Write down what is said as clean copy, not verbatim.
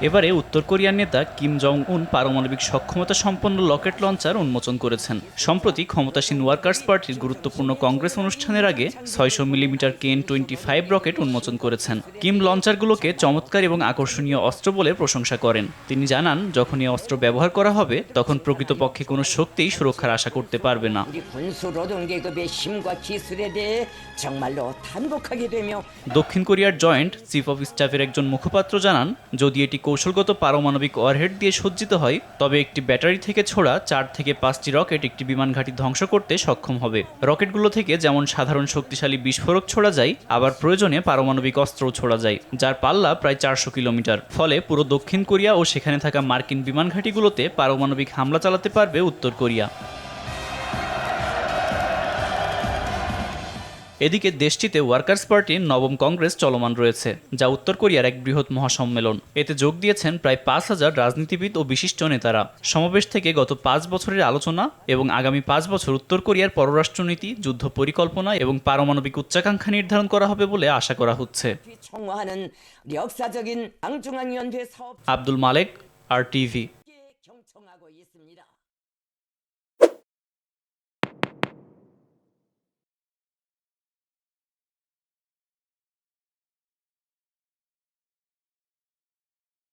এবারে উত্তর কোরিয়ার নেতা কিম জং উন পারমাণবিক সক্ষমতা সম্পন্ন রকেট লঞ্চার উন্মোচন করেছেন। সম্প্রতি ক্ষমতাসীন ওয়ার্কার্স পার্টির গুরুত্বপূর্ণ কংগ্রেস অনুষ্ঠানের আগে ৬০০ মিলিমিটার KN-25 রকেট উন্মোচন করেছেন। কিম লঞ্চারগুলোকে চমৎকার এবং আকর্ষণীয় অস্ত্র বলে প্রশংসা করেন। তিনি জানান, যখন এই অস্ত্র ব্যবহার করা হবে তখন প্রকৃতপক্ষে কোনো শক্তিই সুরক্ষার আশা করতে পারবে না। দক্ষিণ কোরিয়ার জয়েন্ট চিফ অফ স্টাফের একজন মুখপাত্র জানান, যদি এটি কৌশলগত পারমাণবিক ওয়ারহেড দিয়ে সজ্জিত হয় তবে একটি ব্যাটারি থেকে ছোড়া ৪ থেকে ৫টি রকেট একটি বিমান ঘাঁটি ধ্বংস করতে সক্ষম হবে। রকেটগুলো থেকে যেমন সাধারণ শক্তিশালী বিস্ফোরক ছোড়া যায়, আবার প্রয়োজনে পারমাণবিক অস্ত্রও ছোড়া যায়, যার পাল্লা প্রায় ৪০০ কিলোমিটার। ফলে পুরো দক্ষিণ কোরিয়া ও সেখানে থাকা মার্কিন বিমান ঘাঁটিগুলোতে পারমাণবিক হামলা চালাতে পারবে উত্তর কোরিয়া। এদিকে দেশটিতে ওয়ার্কার্স পার্টির নবম কংগ্রেস চলমান রয়েছে, যা উত্তর কোরিয়ার এক বৃহৎ মহাসম্মেলন। এতে যোগ দিয়েছেন প্রায় ৫,০০০ রাজনীতিবিদ ও বিশিষ্ট নেতারা। সমাবেশ থেকে গত ৫ বছরের আলোচনা এবং আগামী ৫ বছর উত্তর কোরিয়ার পররাষ্ট্রনীতি, যুদ্ধ পরিকল্পনা এবং পারমাণবিক উচ্চাকাঙ্ক্ষা নির্ধারণ করা হবে বলে আশা করা হচ্ছে। আব্দুল মালেক, RTV।